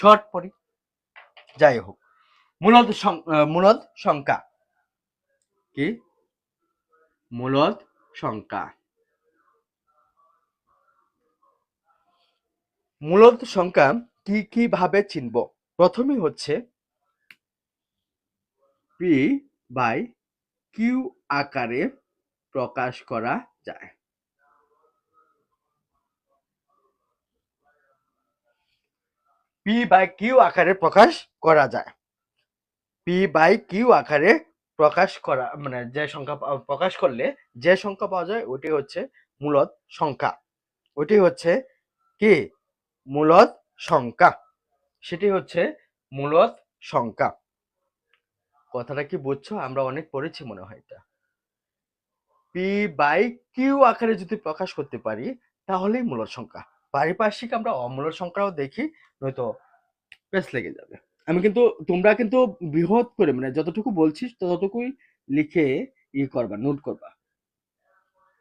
Short পড়ি। যাই হোক, মূলদ সংখ্যা কি? মূলদ সংখ্যা। মূলদ সংখ্যা কি কিভাবে চিনব? প্রথমেই হচ্ছে পি বাই কিউ আকারে প্রকাশ করা যায়। পি বাই কিউ আকারে প্রকাশ করা যায়। পি বাই কিউ আকারে প্রকাশ করা মানে যে সংখ্যা প্রকাশ করলে যে সংখ্যা পাওয়া যায় ওটি হচ্ছে মূলদ সংখ্যা। ওটি হচ্ছে কি? মূলদ সংখ্যা। সেটি হচ্ছে মূলদ সংখ্যা। কথাটা কি বুঝছো? আমরা অনেক পড়েছি মনে হয় এটা। পি বাই কিউ আকারে যদি প্রকাশ করতে পারি তাহলেই মূলদ সংখ্যা। পারিপার্শ্বিক আমরা অমূলদ সংখ্যাও দেখি, নয়তো পেস লেগে যাবে। আমি কিন্তু তোমরা কিন্তু বৃহৎ করে মানে যতটুকু বলছিস ততটুকুই লিখে করবা, নোট করবা।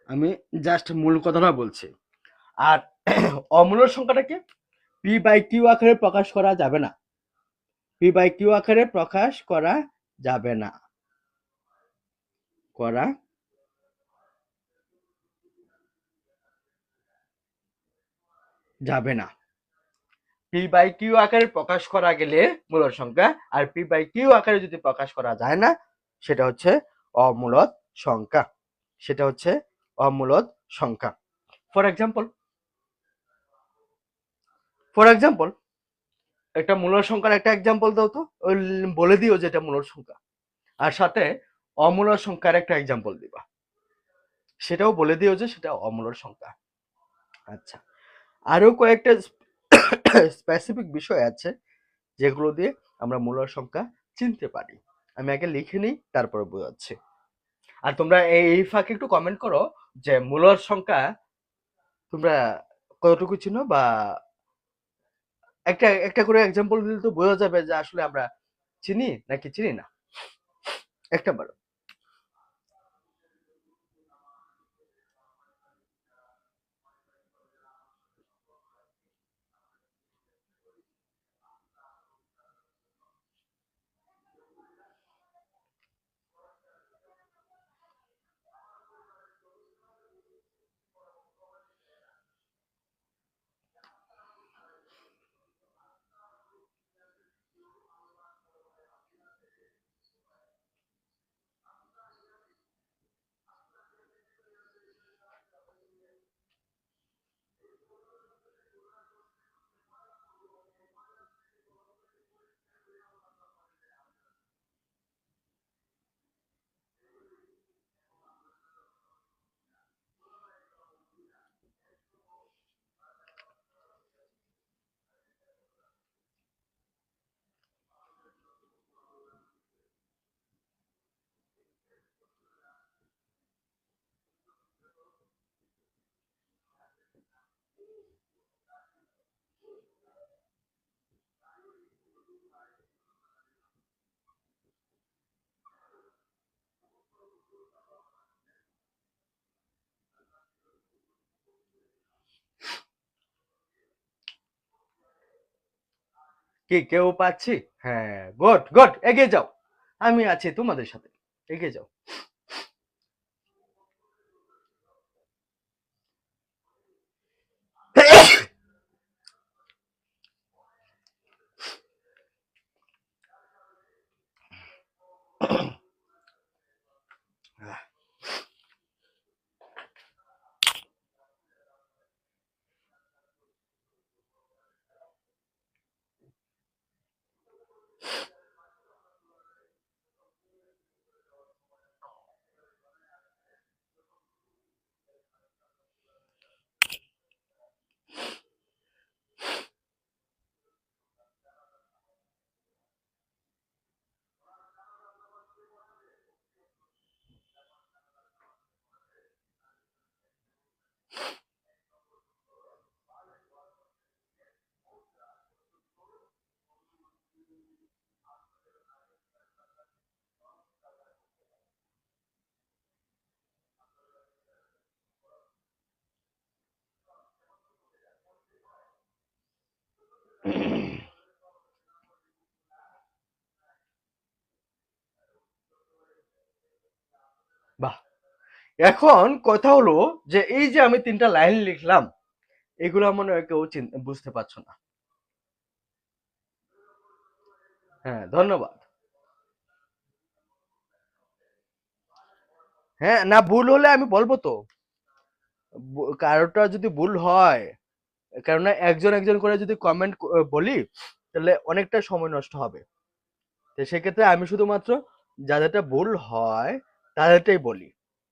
আমি জাস্ট মূল কথাটা বলছি। আর অমূলদ সংখ্যাটাকে পি বাই কিউ আকারে প্রকাশ করা যাবে না। পি বাই কিউ আকারে প্রকাশ করা যাবে না। করা যাবে না। পি বাই কিউ আকারে প্রকাশ করা গেলে মূলদ সংখ্যা, আর পি বাই কিউ আকারে যদি প্রকাশ করা যায় না সেটা হচ্ছে অমূলদ সংখ্যা। সেটা হচ্ছে অমূলদ সংখ্যা। ফর এক্সাম্পল একটা মূলদ সংখ্যার একটা এক্সাম্পল দাও তো, ওই বলে দিও যে এটা মূলদ সংখ্যা, আর সাথে অমূলদ সংখ্যার একটা এক্সাম্পল দিবা, সেটাও বলে দিও যে সেটা অমূলদ সংখ্যা। আচ্ছা, আরো কয়েকটা স্পেসিফিক বিষয় আছে যেগুলো দিয়ে আমরা মূলদ সংখ্যা চিনতে পারি। আমি আগে লিখে নিই, তারপরে বোঝাচ্ছি। আর তোমরা এই ফাঁকে একটু কমেন্ট করো যে মূলদ সংখ্যা তোমরা কতটুকু চিনো, বা একটা একটা করে এক্সাম্পল দিলে তো বোঝা যাবে যে আসলে আমরা চিনি নাকি চিনি না। একটা বার কি কেউ পাচ্ছি? হ্যাঁ, গুড গুড, এগিয়ে যাও, আমি আছি তোমাদের সাথে, এগিয়ে যাও। এখন কথা হলো যে এই যে আমি 3টা লাইন লিখলাম, এগুলো মনে হয় কেউ বুঝতে পারছো না। হ্যাঁ, ধন্যবাদ। হ্যাঁ, না ভুল হলে আমি বলবো তো। কারোটা যদি ভুল হয়, কেননা একজন একজন করে যদি কমেন্ট বলি, তাহলে অনেকটা সময় নষ্ট হবে। তো সেক্ষেত্রে আমি শুধুমাত্র যাদেরটা ভুল হয় তাদেরটাই বলি,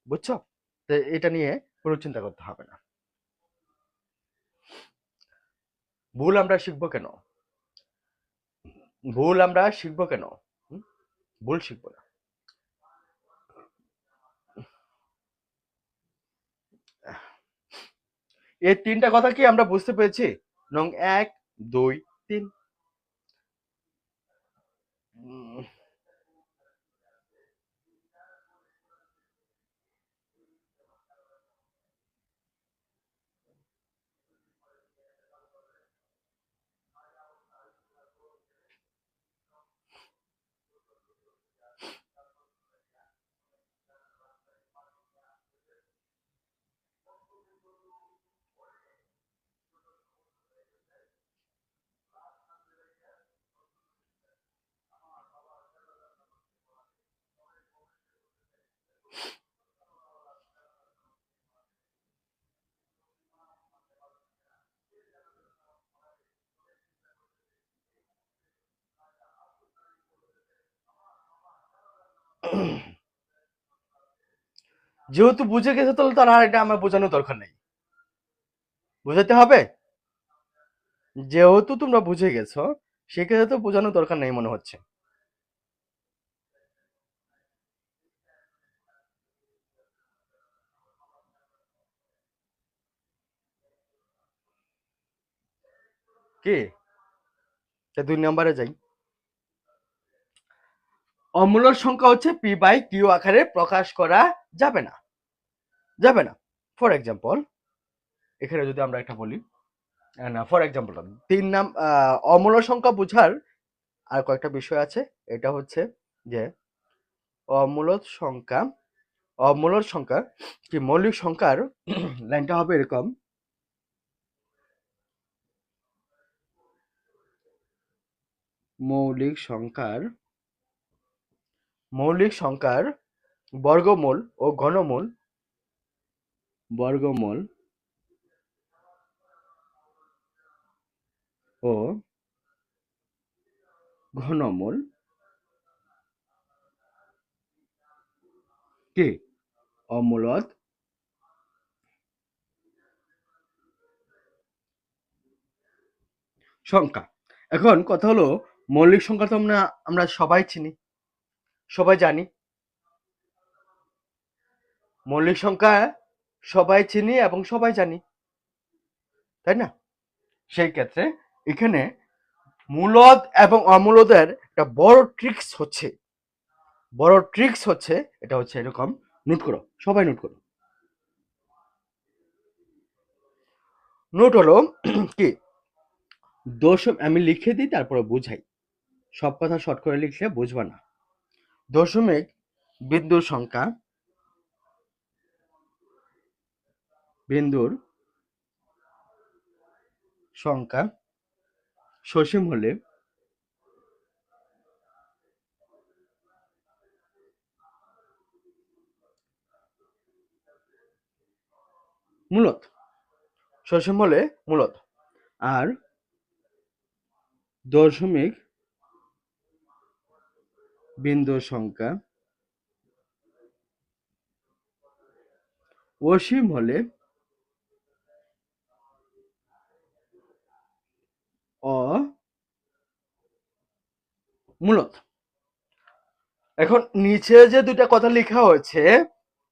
বুঝছো? তো এটা নিয়ে কোনো চিন্তা করতে হবে না। ভুল আমরা শিখবো কেন? ভুল আমরা শিখবো কেন? হুম? ভুল শিখবো না। এই 3টা কথা কি আমরা বুঝতে পেরেছি? নং 1, 2, 3। যেহেতু বুঝে গেছে, তাহলে তার আর এটা আমার বোঝানোর দরকার নেই। বুঝাতে হবে? যেহেতু তোমরা বুঝে গেছো, সেক্ষেত্রে তো বোঝানোর দরকার নেই মনে হচ্ছে। কি? তা 2 নম্বরে যাই। অমূলক সংখ্যা হচ্ছে পি বাই কিউ আকারে প্রকাশ করা যাবে না। যাবে না। ফর এক্সাম্পল, এখানে যদি আমরা একটা বলি, না ফর এক্সাম্পল 3 অমূলক সংখ্যা বোঝার আর কয়েকটা বিষয় আছে। এটা হচ্ছে যে অমূলক সংখ্যা, অমূলক সংখ্যা কি মৌলিক সংখ্যার লাইনটা হবে এরকম: মৌলিক সংখ্যার, মৌলিক সংখ্যার বর্গমূল ও ঘনমূল, বর্গমূল ও ঘনমূল কি অমূলক সংখ্যা। এখন কথা হলো, মৌলিক সংখ্যা তো আমরা আমরা সবাই চিনি, সবাই জানি। মৌলিক সংখ্যা সবাই চিনি এবং সবাই জানি, তাই না? সেই ক্ষেত্রে এখানে মূলদ এবং অমূলদের একটা বড় ট্রিক্স হচ্ছে, বড় ট্রিক্স হচ্ছে, এটা হচ্ছে এরকম, নোট করো, সবাই নোট করো। নোট হলো কি, দশম আমি লিখে দিই তারপরে বুঝাই, সব কথা শর্ট করে লিখলে বুঝবা না। দশমিক বিন্দুর সংখ্যা, বিন্দুর সংখ্যা সসীম হলে মূলত, সসীম হলে মূলত। আর দশমিক বিন্দুর সংখ্যা অসীম হলে অমূলত। এখন নিচে যে দুইটা কথা লেখা হয়েছে,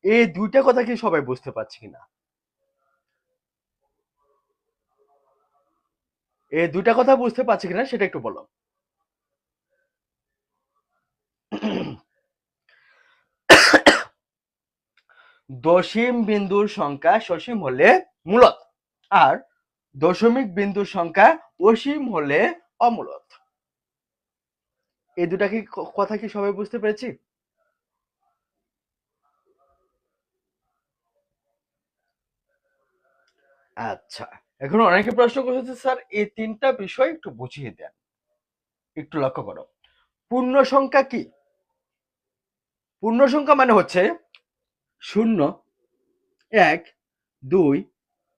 এই দুইটা কথা কি সবাই বুঝতে পারছে কিনা? এই দুইটা কথা বুঝতে পারছে কিনা সেটা একটু বলো। দশম বিন্দুর সংখ্যা সসীম হলে মূলত, আর দশমিক বিন্দুর সংখ্যা অসীম হলে অমূলত। এই দুটা কি কথা কি সবাই বুঝতে পেরেছি? আচ্ছা, এখন অনেকে প্রশ্ন করছে স্যার এই তিনটা বিষয় একটু বুঝিয়ে দেন। একটু লক্ষ্য করো, পূর্ণ সংখ্যা কি? পূর্ণ সংখ্যা মানে হচ্ছে 0, 1, 2,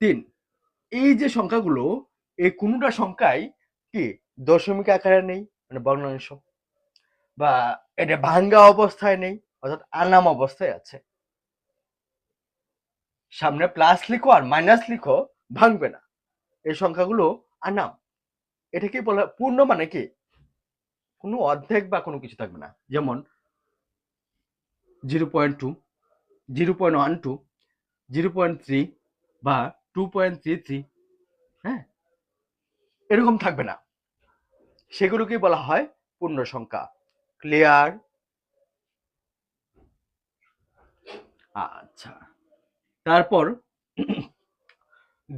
3। এই যে সংখ্যাগুলো, এই কোনোটা সংখ্যাই কি দশমিক আকারে নেই, মানে ভগ্নাংশ, বা এটা ভাঙ্গা অবস্থায় নেই, অর্থাৎ আনাম অবস্থায় আছে। সামনে প্লাস লিখো আর মাইনাস লিখো, ভাঙবে না। এই সংখ্যাগুলো আনাম। এটাকে বলা পূর্ণ, মানে কি কোনো অর্ধেক বা কোনো কিছু থাকবে না। যেমন 0.2, 0.12, 0.3 বা 2.33, হ্যাঁ, এরকম থাকবে না। সেগুলোকে বলা হয় পূর্ণ সংখ্যা। ক্লিয়ার? আচ্ছা, তারপর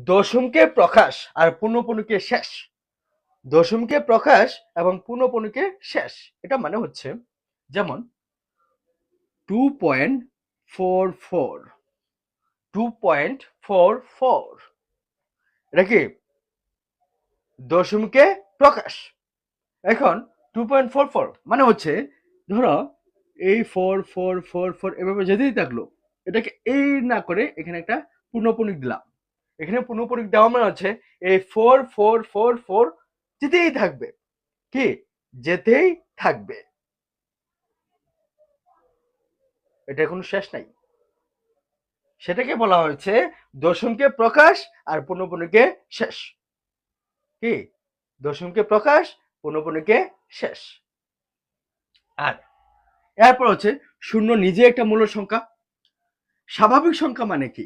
দশমকে প্রকাশ আর পূর্ণপূর্ণকে শেষ। দশমকে প্রকাশ এবং পূর্ণপূর্ণকে শেষ, এটা মানে হচ্ছে যেমন 2.44, 2.44, এটা কি দশমকে প্রকাশ। এখন 2.44 মানে হচ্ছে, ধরো এই 4 এভাবে যেতেই থাকলো, এটাকে এই না করে এখানে একটা পূর্ণপূর্ণিক দিলাম। এখানে পূর্ণপূর্ণিক দেওয়া মানে হচ্ছে এই 4 যেতেই থাকবে, কি যেতেই থাকবে, এটা কোনো শেষ নাই। সেটাকে বলা হয়েছে দশমকে প্রকাশ আর পূর্ণপূর্ণিকে শেষ। কি দশমকে প্রকাশ, পূর্ণপূর্ণিকে শেষ। আর এরপর হচ্ছে শূন্য নিজে একটা মূল সংখ্যা। স্বাভাবিক সংখ্যা মানে কি?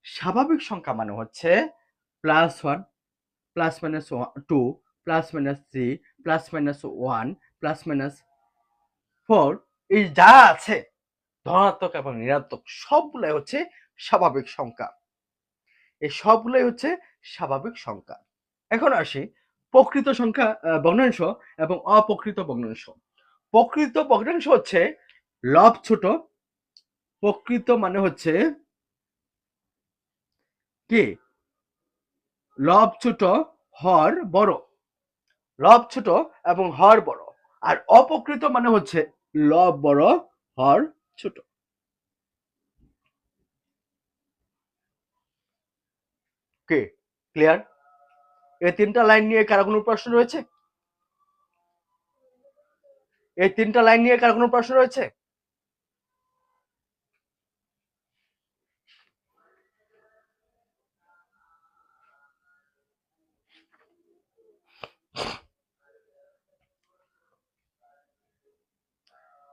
স্বাভাবিক সংখ্যা মানে হচ্ছে +1, +-2, +-3, +-1, +-4, এই যা আছে ধনাত্মক এবং ঋণাত্মক সবগুলাই হচ্ছে স্বাভাবিক সংখ্যা। এই সবগুলাই হচ্ছে স্বাভাবিক সংখ্যা। এখন আসি প্রকৃত সংখ্যা, ভগ্নাংশ এবং অপ্রকৃত ভগ্নাংশ। প্রকৃত ভগ্নাংশ হচ্ছে লব ছোট, প্রকৃত মানে হচ্ছে কি লব ছোট হর বড়, লব ছোট এবং হর বড়। আর অপ্রকৃত মানে হচ্ছে লব বড় হর ছোট। কে ক্লিয়ার? এই তিনটা লাইন নিয়ে কারো কোনো প্রশ্ন রয়েছে? এই তিনটা লাইন নিয়ে কারো কোনো প্রশ্ন রয়েছে?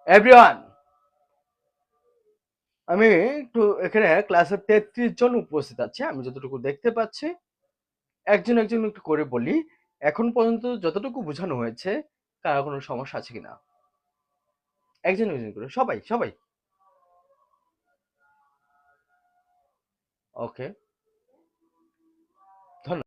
এভরিওয়ান, আমি একটু এখানে ক্লাসে 33 জন উপস্থিত আছে, আমি যতটুকু দেখতে পাচ্ছি। একজন একজন একটু করে বলি, এখন পর্যন্ত যতটুকু বোঝানো হয়েছে কারো কোনো সমস্যা আছে কিনা? একজন একজন করে, সবাই সবাই। ওকে।